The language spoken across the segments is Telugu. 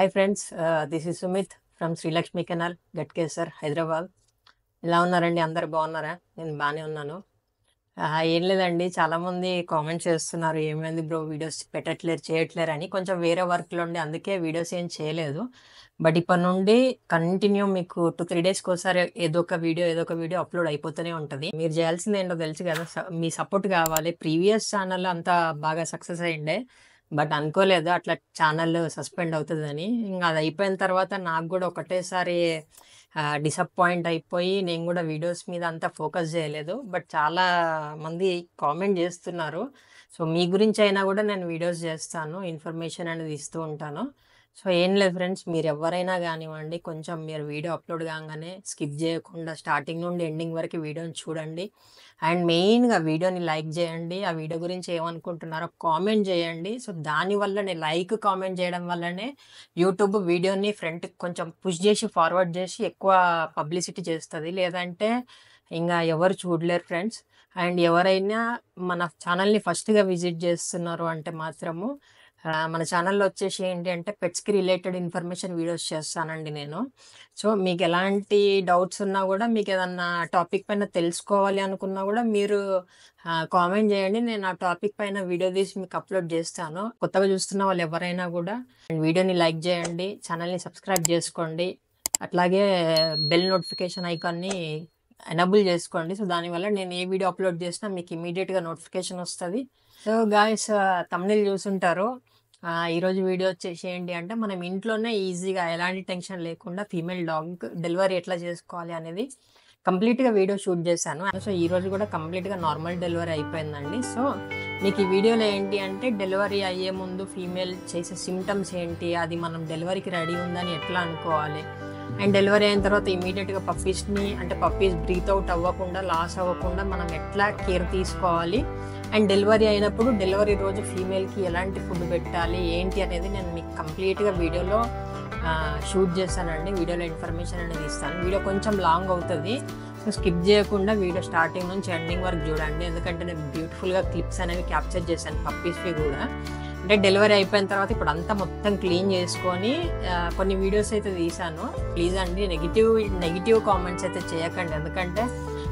Hi friends, this is Sumit from Sri Lakshmi Canal, Gatkesar, Hyderabad. ఎలా ఉన్నారండి? అందరు బాగున్నారా? నేను బాగానే ఉన్నాను. ఏం లేదండి, చాలామంది కామెంట్స్ చేస్తున్నారు, ఏమైంది బ్రో వీడియోస్ పెట్టట్లేరు చేయట్లేరు అని. కొంచెం వేరే వర్క్లో ఉండి అందుకే వీడియోస్ ఏం చేయలేదు. బట్ ఇప్పటి నుండి కంటిన్యూ మీకు 2-3 డేస్కి ఒకసారి ఏదో ఒక వీడియో అప్లోడ్ అయిపోతూనే ఉంటుంది. మీరు చేయాల్సింది ఏంటో తెలుసు కదా, మీ సపోర్ట్ కావాలి. ప్రీవియస్ ఛానల్ అంతా బాగా సక్సెస్ అయ్యిండే, బట్ అనుకోలేదు అట్లా ఛానల్ సస్పెండ్ అవుతుందని. ఇంకా అది అయిపోయిన తర్వాత నాకు కూడా ఒకటేసారి డిసప్పాయింట్ అయిపోయి నేను కూడా వీడియోస్ మీద అంతా ఫోకస్ చేయలేదు. బట్ చాలా మంది కామెంట్ చేస్తున్నారు. సో మీ గురించి అయినా కూడా నేను వీడియోస్ చేస్తాను, ఇన్ఫర్మేషన్ అనేది ఇస్తూ ఉంటాను. సో ఏం లేదు ఫ్రెండ్స్, మీరు ఎవరైనా కానివ్వండి, కొంచెం మీరు వీడియో అప్లోడ్ కాగానే స్కిప్ చేయకుండా స్టార్టింగ్ నుండి ఎండింగ్ వరకు వీడియోని చూడండి. అండ్ మెయిన్గా వీడియోని లైక్ చేయండి. ఆ వీడియో గురించి ఏమనుకుంటున్నారో కామెంట్ చేయండి. సో దానివల్లనే కామెంట్ చేయడం వల్లనే యూట్యూబ్ వీడియోని ఫ్రంట్కి కొంచెం పుష్ చేసి ఫార్వర్డ్ చేసి ఎక్కువ పబ్లిసిటీ చేస్తుంది. లేదంటే ఇంకా ఎవరు చూడలేరు ఫ్రెండ్స్. అండ్ ఎవరైనా మన ఛానల్ని ఫస్ట్గా విజిట్ చేస్తున్నారు అంటే మాత్రము మన ఛానల్లో వచ్చేసి ఏంటి అంటే పెట్స్కి రిలేటెడ్ ఇన్ఫర్మేషన్ వీడియోస్ చేస్తానండి నేను. సో మీకు ఎలాంటి డౌట్స్ ఉన్నా కూడా, మీకు ఏదన్నా టాపిక్ పైన తెలుసుకోవాలి అనుకున్నా కూడా మీరు కామెంట్ చేయండి. నేను ఆ టాపిక్ పైన వీడియో తీసి మీకు అప్లోడ్ చేస్తాను. కొత్తగా చూస్తున్న వాళ్ళు ఎవరైనా కూడా వీడియోని లైక్ చేయండి, ఛానల్ని సబ్స్క్రైబ్ చేసుకోండి, అట్లాగే బెల్ నోటిఫికేషన్ ఐకాన్ని ఎనబుల్ చేసుకోండి. సో దానివల్ల నేను ఏ వీడియో అప్లోడ్ చేసినా మీకు ఇమీడియట్గా నోటిఫికేషన్ వస్తుంది. సో గాయస్, తమ్నెయిల్ చూసుంటారు. ఈరోజు వీడియో వచ్చేసి ఏంటి అంటే, మనం ఇంట్లోనే ఈజీగా ఎలాంటి టెన్షన్ లేకుండా ఫీమేల్ డాగ్ డెలివరీ ఎట్లా చేసుకోవాలి అనేది కంప్లీట్గా వీడియో షూట్ చేశాను. సో ఈరోజు కూడా కంప్లీట్గా నార్మల్ డెలివరీ అయిపోయిందండి. సో మీకు ఈ వీడియోలో ఏంటి అంటే, డెలివరీ అయ్యే ముందు ఫీమేల్ చేసే సిమ్టమ్స్ ఏంటి, అది మనం డెలివరీకి రెడీ ఉందని ఎట్లా అనుకోవాలి, అండ్ డెలివరీ అయిన తర్వాత ఇమీడియట్గా పప్పీస్ బ్రీత్ అవుట్ అవ్వకుండా, లాస్ అవ్వకుండా మనం ఎట్లా కేర్ తీసుకోవాలి, అండ్ డెలివరీ అయినప్పుడు డెలివరీ రోజు ఫీమేల్కి ఎలాంటి ఫుడ్ పెట్టాలి ఏంటి అనేది నేను మీకు కంప్లీట్గా వీడియోలో షూట్ చేస్తానండి. వీడియోలో ఇన్ఫర్మేషన్ అనేది ఇస్తాను. వీడియో కొంచెం లాంగ్ అవుతుంది, సో స్కిప్ చేయకుండా వీడియో స్టార్టింగ్ నుంచి ఎండింగ్ వరకు చూడండి. ఎందుకంటే నేను బ్యూటిఫుల్గా క్లిప్స్ అనేవి క్యాప్చర్ చేశాను పప్పీస్వి కూడా. అంటే డెలివరీ అయిపోయిన తర్వాత ఇప్పుడు అంతా మొత్తం క్లీన్ చేసుకొని కొన్ని వీడియోస్ అయితే తీసాను. ప్లీజ్ అండి నెగిటివ్ కామెంట్స్ అయితే చేయకండి, ఎందుకంటే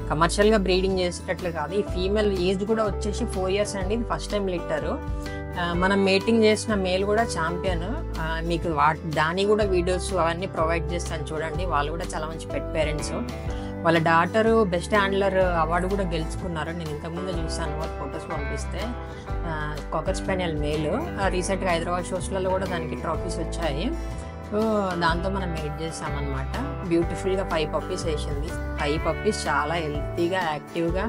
కమర్షియల్గా బ్రీడింగ్ చేసేటట్లు కాదు. ఈ ఫీమేల్ ఏజ్ కూడా వచ్చేసి 4 years అండి. ఇది ఫస్ట్ టైం లిట్టరు. మనం మేటింగ్ చేసిన మేల్ కూడా ఛాంపియన్. మీకు దాని కూడా వీడియోస్ అవన్నీ ప్రొవైడ్ చేస్తాను చూడండి. వాళ్ళు కూడా చాలా మంచి పెట్ పేరెంట్స్. వాళ్ళ డాటరు బెస్ట్ హ్యాండ్లర్ అవార్డు కూడా గెలుచుకున్నారు. నేను ఇంతకుముందు చూసాను, వాళ్ళ ఫొటోస్ పంపిస్తే. కాకర్ స్పానియల్ మేల్. రీసెంట్గా హైదరాబాద్ షోస్లలో కూడా దానికి ట్రాఫీస్ వచ్చాయి. సో దాంతో మనం మేట్ చేసామన్నమాట. బ్యూటిఫుల్గా 5 పప్పీస్ వేసింది. 5 పప్పీస్ చాలా హెల్తీగా, యాక్టివ్గా,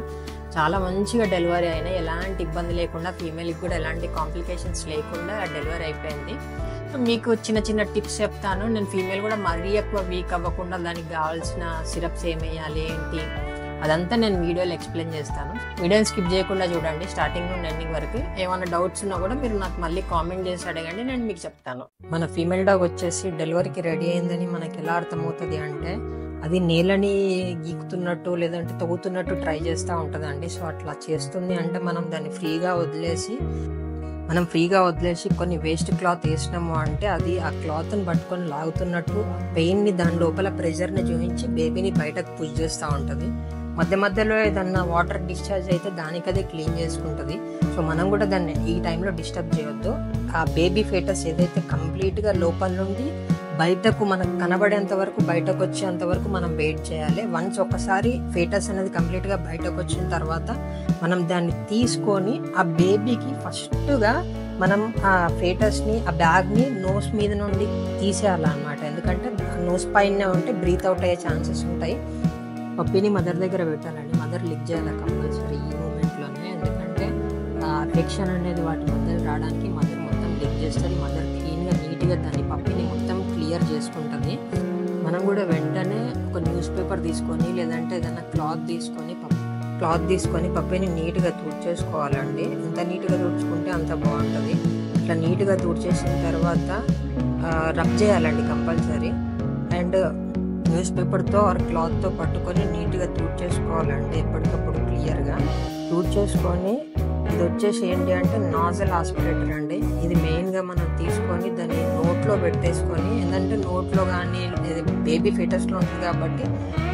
చాలా మంచిగా డెలివరీ అయినాయి. ఎలాంటి ఇబ్బంది లేకుండా, ఫీమేల్కి కూడా ఎలాంటి కాంప్లికేషన్స్ లేకుండా డెలివరీ అయిపోయింది. సో మీకు చిన్న టిప్స్ చెప్తాను. నేను ఫీమేల్ కూడా మరీ ఎక్కువ వీక్ అవ్వకుండా దానికి కావాల్సిన సిరప్స్ ఏమేయాలి ఏంటి అదంతా నేను వీడియోలో ఎక్స్ప్లెయిన్ చేస్తాను. వీడియోని స్కిప్ చేయకుండా చూడండి స్టార్టింగ్ నుండి ఎండింగ్ వరకు. ఏమైనా డౌట్స్ ఉన్నా కూడా మీరు నాకు మళ్ళీ కామెంట్ చేసి అడగండి, నేను మీకు చెప్తాను. మన ఫీమేల్ డాగ్ వచ్చేసి డెలివరీకి రెడీ అయిందని మనకి ఎలా అర్థమవుతుంది అంటే, అది నేలని గీకుతున్నట్టు లేదంటే తవ్వుతున్నట్టు ట్రై చేస్తూ ఉంటుందండి. సో అట్లా చేస్తుంది అంటే మనం దాన్ని ఫ్రీగా వదిలేసి కొన్ని వేస్ట్ క్లాత్ వేసినాము అంటే అది ఆ క్లాత్ని పట్టుకొని లాగుతున్నట్టు పెయిన్ని, దాని లోపల ప్రెషర్ని చూపించి బేబీని బయటకు పుష్ చేస్తూ ఉంటుంది. మధ్యలో ఏదన్నా వాటర్ డిశ్చార్జ్ అయితే దానికదే క్లీన్ చేసుకుంటుంది. సో మనం కూడా దాన్ని ఈ టైంలో డిస్టర్బ్ చేయొద్దు. ఆ బేబీ ఫేటస్ ఏదైతే కంప్లీట్గా లోపల నుండి బయటకు మనకు కనబడేంత వరకు, బయటకు వచ్చేంత వరకు మనం వెయిట్ చేయాలి. వన్స్ ఒకసారి ఫేటస్ అనేది కంప్లీట్గా బయటకు వచ్చిన తర్వాత మనం దాన్ని తీసుకొని ఆ బేబీకి ఫస్ట్గా మనం ఆ ఫేటస్ని, ఆ బ్యాగ్ని నోస్ మీద నుండి తీసేయాలన్నమాట. ఎందుకంటే నోస్ పైన ఉంటే బ్రీత్ అవుట్ అయ్యే ఛాన్సెస్ ఉంటాయి. పప్పీని మదర్ దగ్గర పెట్టాలండి. మదర్ లిక్ చేయాలి కంపల్సరీ ఈ మూమెంట్లోనే. ఎందుకంటే అఫెక్షన్ అనేది వాటి మధ్య రావడానికి మదర్ మొత్తం లిక్ చేస్తుంది. మదర్ క్లీన్గా, నీట్గా దాన్ని పప్పీని మొత్తం క్లియర్ చేసుకుంటుంది. మనం కూడా వెంటనే ఒక న్యూస్ పేపర్ తీసుకొని లేదంటే ఏదైనా క్లాత్ తీసుకొని పప్పీని నీట్గా తుడిచేసుకోవాలండి. ఎంత నీట్గా తుడుచుకుంటే అంత బాగుంటుంది. ఇట్లా నీట్గా తుడిచేసిన తర్వాత రబ్ చేయాలండి కంపల్సరీ. అండ్ న్యూస్ పేపర్తో ఆర్ క్లాత్తో పట్టుకొని నీట్గా తుడిచేసుకోవాలండి ఎప్పటికప్పుడు క్లియర్గా తుడిచేసుకొని. ఇది వచ్చేసి ఏంటి అంటే నాజల్ ఆస్పిరేటర్ అండి. ఇది మెయిన్గా మనం తీసుకొని దాన్ని నోట్లో పెట్టేసుకొని, ఏంటంటే నోట్లో కానీ బేబీ ఫీటస్లో ఉంటుంది కాబట్టి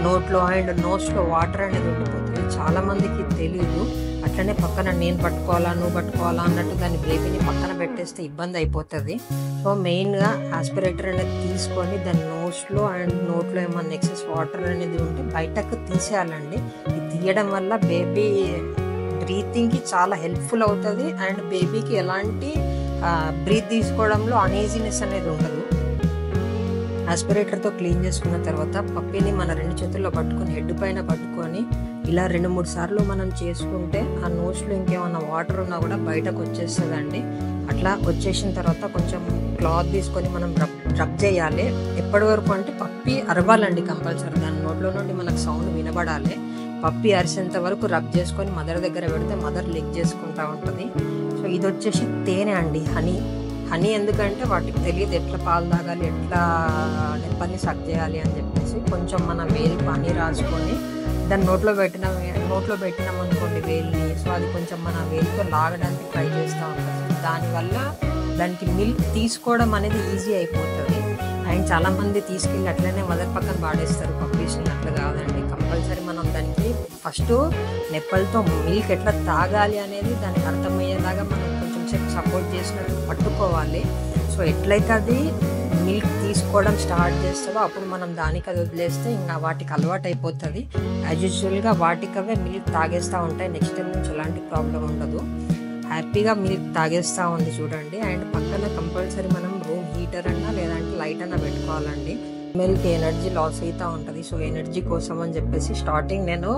నోట్లో అండ్ నోస్లో వాటర్ అనేది ఉండిపోతుంది. చాలామందికి తెలీదు. అట్లనే పక్కన నేను పట్టుకోవాలా నువ్వు పట్టుకోవాలా అన్నట్టు దాన్ని బేబీని పక్కన పెట్టేస్తే ఇబ్బంది అయిపోతుంది. సో మెయిన్గా ఆస్పిరేటర్ అనేది తీసుకొని దాని నోస్లో అండ్ నోట్లో ఏమన్నా ఎక్సెస్ వాటర్ అనేది ఉంటే బయటకు తీసేయాలండి. ఇది తీయడం వల్ల బేబీ బ్రీతింగ్కి చాలా హెల్ప్ఫుల్ అవుతుంది అండ్ బేబీకి ఎలాంటి బ్రీత్ తీసుకోవడంలో అనీజీనెస్ అనేది ఉండదు. ఆస్పిరేటర్తో క్లీన్ చేసుకున్న తర్వాత పప్పీని మన 2 చేతుల్లో పట్టుకొని హెడ్ పైన పట్టుకొని ఇలా 2-3 సార్లు మనం చేసుకుంటే ఆ నోస్లో ఇంకేమన్నా వాటర్ ఉన్నా కూడా బయటకు వచ్చేస్తుందండి. అట్లా వచ్చేసిన తర్వాత కొంచెం క్లాత్ తీసుకొని మనం రబ్ చేయాలి. ఎప్పటి వరకు అంటే పప్పీ అరవాలండి కంపల్సరీ. దాని నోట్లో నుండి మనకు సౌండ్ వినబడాలి. పప్పీ అరిసేంత వరకు రబ్ చేసుకొని మదర్ దగ్గర పెడితే మదర్ లిక్ చేసుకుంటూ ఉంటుంది. సో ఇది వచ్చేసి తేనె అండి, హనీ ఎందుకంటే వాటికి తెలియదు ఎట్లా పాలు తాగాలి, ఎట్లా నెప్పల్ని సక్ చేయాలి అని చెప్పేసి కొంచెం మన వేలికి హనీ రాసుకొని దాన్ని నోట్లో పెట్టినామనుకోండి వేలిని, సో అది కొంచెం మన వేలితో లాగడానికి ట్రై చేస్తూ ఉంటుంది. దానివల్ల దానికి మిల్క్ తీసుకోవడం అనేది ఈజీ అయిపోతుంది. అండ్ చాలామంది తీసుకెళ్ళి అట్లనే మదర్ పక్కన పాడేస్తారు పప్పీస్ని. అట్లా కాదండి, కంపల్సరీ మనం దానికి ఫస్ట్ నెప్పలతో మిల్క్ ఎట్లా తాగాలి అనేది దానికి అర్థమయ్యేలాగా మనం కొంచెం సేపు సపోర్ట్ చేసినట్టు పట్టుకోవాలి. సో ఎట్లయితే అది మిల్క్ తీసుకోవడం స్టార్ట్ చేస్తుందో అప్పుడు మనం దానికి అది వదిలేస్తే ఇంకా వాటికి అలవాటు అయిపోతుంది. యాజ్ యూజువల్గా వాటికవే మిల్క్ తాగేస్తూ ఉంటాయి. నెక్స్ట్ టైం నుంచి ఎలాంటి ప్రాబ్లం ఉండదు, హ్యాపీగా మిల్క్ తాగేస్తూ ఉంది చూడండి. అండ్ పక్కన కంపల్సరీ మనం రూమ్ హీటర్ అన్నా లేదంటే లైట్ అన్నా పెట్టుకోవాలండి. ఫీమేల్కి ఎనర్జీ లాస్ అవుతూ ఉంటుంది. సో ఎనర్జీ కోసం అని చెప్పేసి స్టార్టింగ్ నేను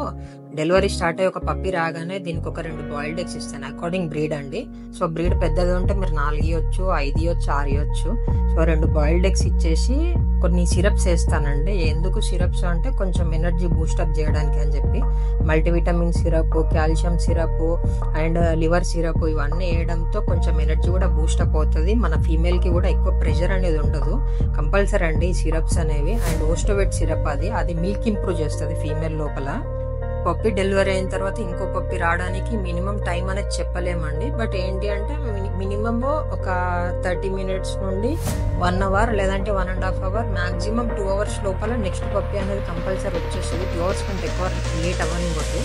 డెలివరీ స్టార్ట్ అయ్యి ఒక పప్పి రాగానే దీనికి ఒక 2 బాయిల్డ్ ఎగ్స్ ఇస్తాను. అకార్డింగ్ బ్రీడ్ అండి. సో బ్రీడ్ పెద్దది ఉంటే మీరు 4 ఇవ్వచ్చు, 5 ఇవ్వచ్చు, 6 ఇవ్వచ్చు. సో 2 బాయిల్డ్ ఎగ్స్ ఇచ్చేసి కొన్ని సిరప్స్ వేస్తానండి. ఎందుకు సిరప్స్ అంటే కొంచెం ఎనర్జీ బూస్టప్ చేయడానికి అని చెప్పి multivitamin syrup, calcium syrup and liver syrup ఇవన్నీ వేయడంతో కొంచెం ఎనర్జీ కూడా బూస్టప్ అవుతుంది. మన ఫీమేల్కి కూడా ఎక్కువ ప్రెషర్ అనేది ఉండదు. కంపల్సరీ అండి ఈ సిరప్స్ అనేవి. అండ్ ఓస్టోవెట్ సిరప్ అది మిల్క్ ఇంప్రూవ్ చేస్తుంది ఫీమేల్ లోపల. పప్పి డెలివరీ అయిన తర్వాత ఇంకో పప్పి రావడానికి మినిమం టైం అనేది చెప్పలేమండి. బట్ ఏంటి అంటే మినిమమ్ ఒక 30 మినిట్స్ నుండి 1 అవర్ లేదంటే 1.5 అవర్ మ్యాక్సిమం 2 అవర్స్ లోపల నెక్స్ట్ పప్పి అనేది కంపల్సరీ వచ్చేస్తుంది. 2 అవర్స్ కంటే ఎక్కువ లేట్ అవ్వనివ్వదు.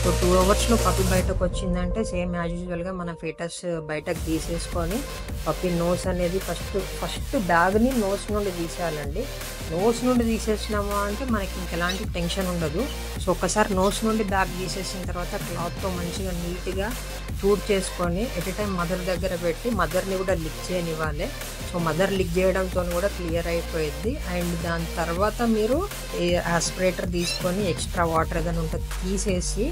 సో 2 అవర్స్లో పప్పి బయటకు వచ్చిందంటే సేమ్ యాజ్ యూజువల్గా మన ఫీటస్ బయటకు తీసేసుకొని పప్పి నోస్ అనేది ఫస్ట్ బ్యాగ్ని నోస్ నుండి తీసేయాలండి. నోస్ నుండి తీసేసినామా అంటే మనకి ఇంకెలాంటి టెన్షన్ ఉండదు. సో ఒకసారి నోస్ నుండి బ్యాగ్ తీసేసిన తర్వాత క్లాత్తో మంచిగా నీట్గా చూడ్ చేసుకొని ఎట్ ఏ టైం మదర్ దగ్గర పెట్టి మదర్ని కూడా లిక్ చేయనివ్వాలి. సో మదర్ లిక్ చేయడంతో కూడా క్లియర్ అయిపోయింది. అండ్ దాని తర్వాత మీరు ఆస్పిరేటర్ తీసుకొని ఎక్స్ట్రా వాటర్ ఏదైనా ఉంటే తీసేసి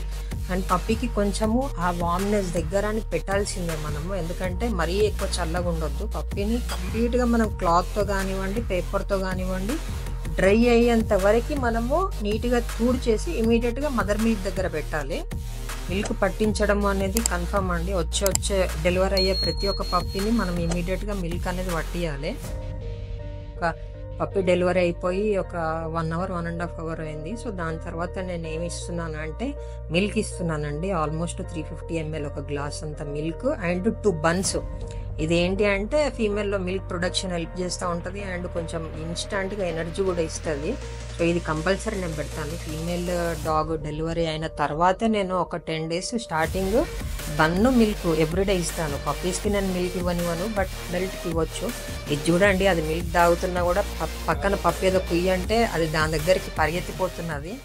అండ్ పప్పీకి కొంచెము ఆ వామ్నెస్ దగ్గర అని పెట్టాల్సిందే మనము. ఎందుకంటే మరీ ఎక్కువ చల్లగా ఉండొద్దు. పప్పీని కంప్లీట్గా మనం క్లాత్తో కానివ్వండి, పేపర్తో కానివ్వండి డ్రై అయ్యేంత వరకు మనము నీట్గా చూడ్ చేసి ఇమీడియట్గా మదర్ మిల్క్ దగ్గర పెట్టాలి. మిల్క్ పట్టించడం అనేది కన్ఫర్మ్ అండి. వచ్చే డెలివరీ అయ్యే ప్రతి ఒక్క పప్పీని మనం ఇమీడియట్గా మిల్క్ అనేది పట్టియాలి. ఒక పప్పి డెలివరీ అయిపోయి ఒక 1 అవర్ 1.5 అవర్ అయింది. సో దాని తర్వాత నేను ఏమి ఇస్తున్నాను అంటే మిల్క్ ఇస్తున్నానండి. ఆల్మోస్ట్ 350 ml ఒక గ్లాస్ అంత మిల్క్ అండ్ 2 బన్స్. ఇదేంటి అంటే ఫీమేల్లో మిల్క్ ప్రొడక్షన్ హెల్ప్ చేస్తూ ఉంటుంది అండ్ కొంచెం ఇన్స్టంట్గా ఎనర్జీ కూడా ఇస్తుంది. సో ఇది కంపల్సరీ నేను పెడతాను. ఫీమేల్ డాగ్ డెలివరీ అయిన తర్వాతే నేను ఒక 10 days starting bun milk everyday ఇస్తాను. పప్పీస్కి నేను మిల్క్ ఇవ్వనివ్వను, బట్ అడల్ట్కి ఇవ్వచ్చు. ఇది చూడండి, అది మిల్క్ తాగుతున్నా కూడా పక్కన పప్పి ఏదో కుయ్యి అంటే అది దాని దగ్గరికి పరిగెత్తిపోతున్నది.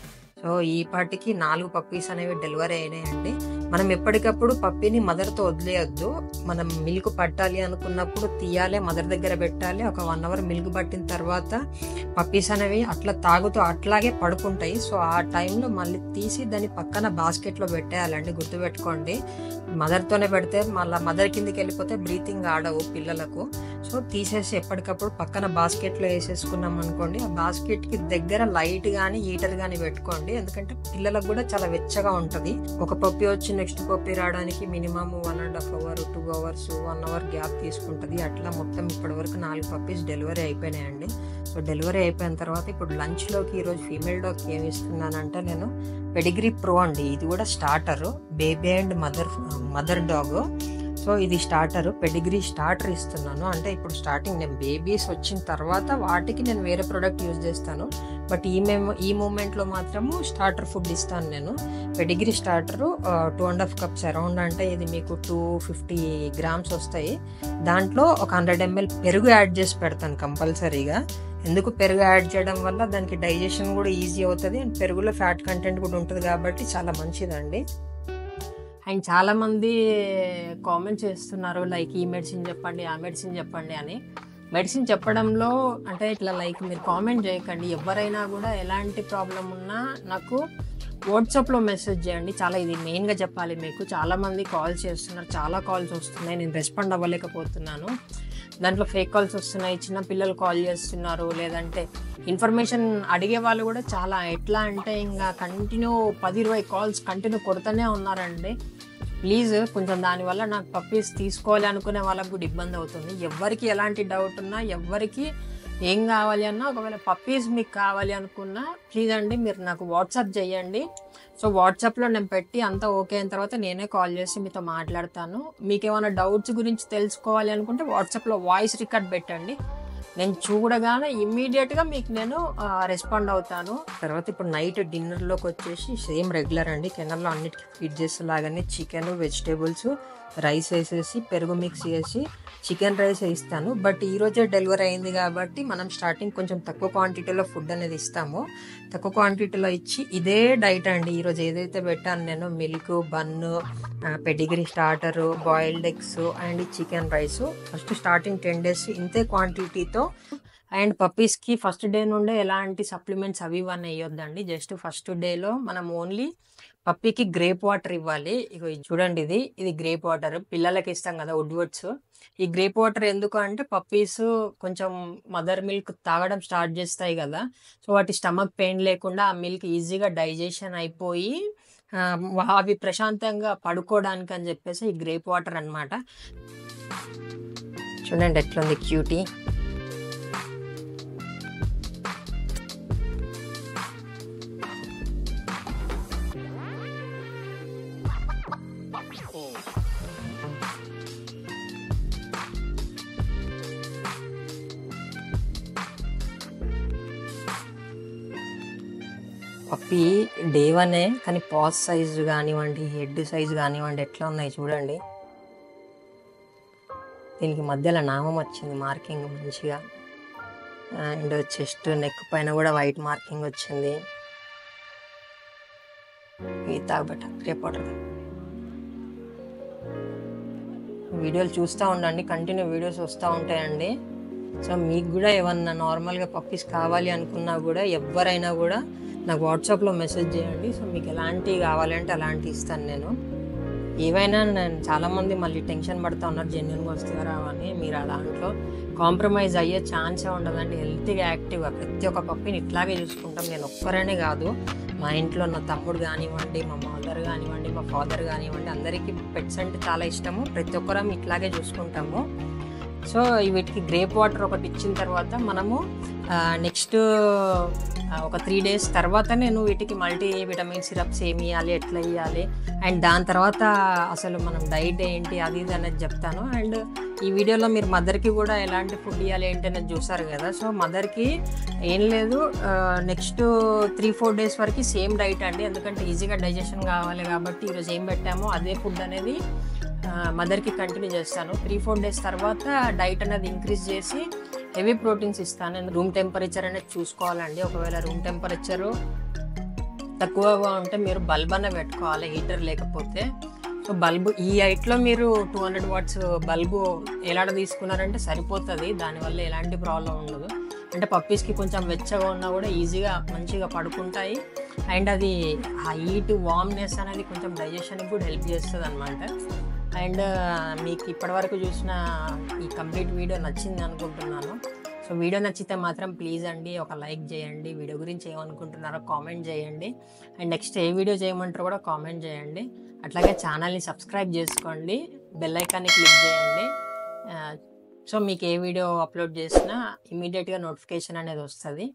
సో ఈ పాటికి 4 పప్పీస్ అనేవి డెలివరీ అయినాయండి. మనం ఎప్పటికప్పుడు పప్పీని మదర్తో వదిలేయద్దు. మనం మిల్క్ పట్టాలి అనుకున్నప్పుడు తీయాలి, మదర్ దగ్గర పెట్టాలి. ఒక 1 అవర్ మిల్క్ పట్టిన తర్వాత పప్పీస్ అనేవి అట్లా తాగుతూ అట్లాగే పడుకుంటాయి. సో ఆ టైంలో మళ్ళీ తీసి దాన్ని పక్కన బాస్కెట్లో పెట్టేయాలండి. గుర్తుపెట్టుకోండి, మదర్తోనే పెడితే మళ్ళీ మదర్ కిందికి వెళ్ళిపోతే బ్రీతింగ్ ఆడవు పిల్లలకు. సో తీసేసి ఎప్పటికప్పుడు పక్కన బాస్కెట్లో వేసేసుకున్నాం అనుకోండి, ఆ బాస్కెట్కి దగ్గర లైట్ కానీ హీటర్ కానీ పెట్టుకోండి. ఎందుకంటే పిల్లలకు కూడా చాలా వెచ్చగా ఉంటుంది. ఒక పప్పి వచ్చి నెక్స్ట్ పప్పి రావడానికి minimum 1.5 hour 2 hours 1 hour gap తీసుకుంటుంది. అట్లా మొత్తం ఇప్పటి వరకు 4 పప్పీస్ డెలివరీ అయిపోయినాయండి. సో డెలివరీ అయిపోయిన తర్వాత ఇప్పుడు లంచ్లోకి ఈరోజు ఫీమేల్ డాగ్కి ఏమి ఇస్తున్నానంటే నేను పెడిగ్రీ ప్రో అండి. ఇది కూడా starter, baby and mother dog. So ఇది స్టార్టర్, పెడిగ్రీ స్టార్టర్ ఇస్తున్నాను. అంటే ఇప్పుడు స్టార్టింగ్ నేను బేబీస్ వచ్చిన తర్వాత వాటికి నేను వేరే ప్రోడక్ట్ యూజ్ చేస్తాను. బట్ ఈ మూమెంట్లో మాత్రము స్టార్టర్ ఫుడ్ ఇస్తాను నేను. పెడిగ్రీ స్టార్టరు 2.5 కప్స్ అరౌండ్, అంటే ఇది మీకు 250 గ్రామ్స్ వస్తాయి. దాంట్లో ఒక 100 ml పెరుగు యాడ్ చేసి పెడతాను కంపల్సరీగా. ఎందుకు పెరుగు యాడ్ చేయడం వల్ల దానికి డైజెషన్ కూడా ఈజీ అవుతుంది, అండ్ పెరుగులో ఫ్యాట్ కంటెంట్ కూడా ఉంటుంది కాబట్టి చాలా మంచిదండి. అండ్ చాలామంది కామెంట్ చేస్తున్నారు లైక్ ఈ మెడిసిన్ చెప్పండి, ఆ మెడిసిన్ చెప్పండి అని. మెడిసిన్ చెప్పడంలో అంటే ఇట్లా లైక్ మీరు కామెంట్ చేయకండి. ఎవరైనా కూడా ఎలాంటి ప్రాబ్లం ఉన్నా నాకు వాట్సాప్లో మెసేజ్ చేయండి. చాలా ఇది మెయిన్గా చెప్పాలి మీకు. చాలామంది కాల్ చేస్తున్నారు, చాలా కాల్స్ వస్తున్నాయి, నేను రెస్పాండ్ అవ్వలేకపోతున్నాను. దాంట్లో ఫేక్ కాల్స్ వస్తున్నాయి, చిన్న పిల్లలు కాల్ చేస్తున్నారు, లేదంటే ఇన్ఫర్మేషన్ అడిగే వాళ్ళు కూడా చాలా. ఎట్లా అంటే ఇంకా కంటిన్యూ 10-20 కాల్స్ కంటిన్యూ కొడుతూనే ఉన్నారండి. ప్లీజ్ కొంచెం దానివల్ల నాకు పప్పీస్ తీసుకోవాలి అనుకునే వాళ్ళకు కూడా ఇబ్బంది అవుతుంది. ఎవరికి ఎలాంటి డౌట్ ఉన్నా, ఎవరికి ఏం కావాలి అన్నా, ఒకవేళ పప్పీస్ మీకు కావాలి అనుకున్నా ప్లీజ్ అండి మీరు నాకు వాట్సాప్ చేయండి. సో వాట్సాప్లో నేను పెట్టి అంతా ఓకే అయిన తర్వాత నేనే కాల్ చేసి మీతో మాట్లాడతాను. మీకు ఏమైనా డౌట్స్ గురించి తెలుసుకోవాలి అనుకుంటే వాట్సాప్లో వాయిస్ రికార్డ్ పెట్టండి, నేను చూడగానే ఇమ్మీడియట్గా మీకు నేను రెస్పాండ్ అవుతాను. తర్వాత ఇప్పుడు నైట్ డిన్నర్లోకి వచ్చేసి సేమ్ రెగ్యులర్ అండి, కెనల్లో అన్నిటికీ ఫీడ్ చేసేలాగానే చికెన్, వెజిటేబుల్స్, రైస్ వేసేసి పెరుగు మిక్స్ చేసి చికెన్ రైస్ ఇస్తాను. బట్ ఈరోజే డెలివరీ అయింది కాబట్టి మనం స్టార్టింగ్ కొంచెం తక్కువ క్వాంటిటీలో ఫుడ్ అనేది ఇస్తాము. తక్కువ క్వాంటిటీలో ఇచ్చి ఇదే డైట్ అండి ఈరోజు ఏదైతే పెట్టాను నేను, milk, bun, pedigree starter, boiled eggs and chicken rice. First starting 10 days ఇంతే క్వాంటిటీతో. అండ్ పప్పీస్కి ఫస్ట్ డే నుండే ఎలాంటి సప్లిమెంట్స్ అవి ఇవన్నీ వేయొద్దండి. జస్ట్ ఫస్ట్ డేలో మనం ఓన్లీ పప్పీకి గ్రేప్ వాటర్ ఇవ్వాలి. ఇగో చూడండి, ఇది గ్రేప్ వాటర్ పిల్లలకి ఇస్తాం కదా, వుడ్వర్డ్స్. ఈ గ్రేప్ వాటర్ ఎందుకు అంటే పప్పీస్ కొంచెం మదర్ మిల్క్ తాగడం స్టార్ట్ చేస్తాయి కదా, సో వాటి స్టమక్ పెయిన్ లేకుండా ఆ మిల్క్ ఈజీగా డైజెషన్ అయిపోయి అవి ప్రశాంతంగా పడుకోవడానికి అని చెప్పేసి ఈ గ్రేప్ వాటర్ అన్నమాట. చూడండి ఎట్లుంది క్యూటీ. పప్పీ డే 1 కానీ పాస్ సైజు కానివ్వండి, హెడ్ సైజు కానివ్వండి ఎట్లా ఉన్నాయి చూడండి. దీనికి మధ్యలో నామం వచ్చింది, మార్కింగ్ మంచిగా. అండ్ చెస్ట్, నెక్ పైన కూడా వైట్ మార్కింగ్ వచ్చింది. ఇది తాగబెట్ట గ్రేప్ వాటర్. వీడియోలు చూస్తూ ఉండండి, కంటిన్యూ వీడియోస్ వస్తూ ఉంటాయండి. సో మీకు కూడా ఏమన్నా నార్మల్గా పప్పీస్ కావాలి అనుకున్నా కూడా ఎవరైనా కూడా నాకు వాట్సాప్లో మెసేజ్ చేయండి. సో మీకు ఎలాంటివి కావాలంటే అలాంటివి ఇస్తాను నేను. ఏవైనా నేను చాలామంది మళ్ళీ టెన్షన్ పడుతూ ఉన్నారు జెన్యున్గా వస్తారా అని. మీరు ఆ దాంట్లో కాంప్రమైజ్ అయ్యే ఛాన్సే ఉండదండి. హెల్తీగా, యాక్టివ్గా ప్రతి ఒక్క పప్పీని ఇట్లాగే చూసుకుంటాం. నేను ఒక్కరనే కాదు, మా ఇంట్లో నా తమ్ముడు కానివ్వండి, మా మదర్ కానివ్వండి, మా ఫాదర్ కానివ్వండి, అందరికీ పెట్స్ అంటే చాలా ఇష్టము. ప్రతి ఒక్కరం ఇట్లాగే చూసుకుంటాము. సో వీటికి గ్రేప్ వాటర్ ఒకటి ఇచ్చిన తర్వాత మనము నెక్స్ట్ ఒక 3 days తర్వాత నేను వీటికి మల్టీ విటమిన్ సిరప్స్ ఏమి ఇవ్వాలి, ఎట్లా ఇవ్వాలి, అండ్ దాని తర్వాత అసలు మనం డైట్ ఏంటి అది ఇది అనేది చెప్తాను. అండ్ ఈ వీడియోలో మీరు మదర్కి కూడా ఎలాంటి ఫుడ్ ఇవ్వాలి ఏంటి అనేది చూసారు కదా. సో మదర్కి ఏం లేదు, నెక్స్ట్ 3-4 days వరకు సేమ్ డైట్ అండి, ఎందుకంటే ఈజీగా డైజెషన్ కావాలి కాబట్టి ఈరోజు ఏం పెట్టామో అదే ఫుడ్ అనేది మదర్కి కంటిన్యూ చేస్తాను. 3-4 days తర్వాత డైట్ అనేది ఇంక్రీజ్ చేసి హెవీ ప్రోటీన్స్ ఇస్తాను. రూమ్ టెంపరేచర్ అనేది చూసుకోవాలండి. ఒకవేళ రూమ్ టెంపరేచరు తక్కువగా ఉంటే మీరు బల్బ్ అనే పెట్టుకోవాలి, హీటర్ లేకపోతే. సో బల్బు ఈ హైట్లో మీరు 200 watts బల్బు ఎలాడ తీసుకున్నారంటే సరిపోతుంది, దానివల్ల ఎలాంటి ప్రాబ్లం ఉండదు. అంటే పప్పీస్కి కొంచెం వెచ్చగా ఉన్నా కూడా ఈజీగా మంచిగా పడుకుంటాయి. అండ్ అది హీట్, వామ్నెస్ అనేది కొంచెం డైజెషన్కి కూడా హెల్ప్ చేస్తుంది అనమాట. అండ్ మీకు ఇప్పటివరకు చూసిన ఈ కంప్లీట్ వీడియో నచ్చింది అనుకుంటున్నాను. సో వీడియో నచ్చితే మాత్రం ప్లీజ్ అండి ఒక లైక్ చేయండి. వీడియో గురించి ఏమనుకుంటున్నారో కామెంట్ చేయండి. అండ్ నెక్స్ట్ ఏ వీడియో చేయమంటారో కూడా కామెంట్ చేయండి. అట్లాగే ఛానల్ని సబ్స్క్రైబ్ చేసుకోండి, బెల్ ఐకాన్ని క్లిక్ చేయండి. సో మీకు ఏ వీడియో అప్లోడ్ చేసినా ఇమీడియట్గా నోటిఫికేషన్ అనేది వస్తుంది.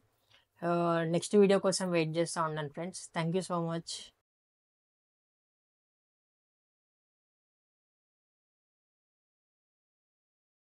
నెక్స్ట్ వీడియో కోసం వెయిట్ చేస్తూ ఉండండి friends. Thank you so much.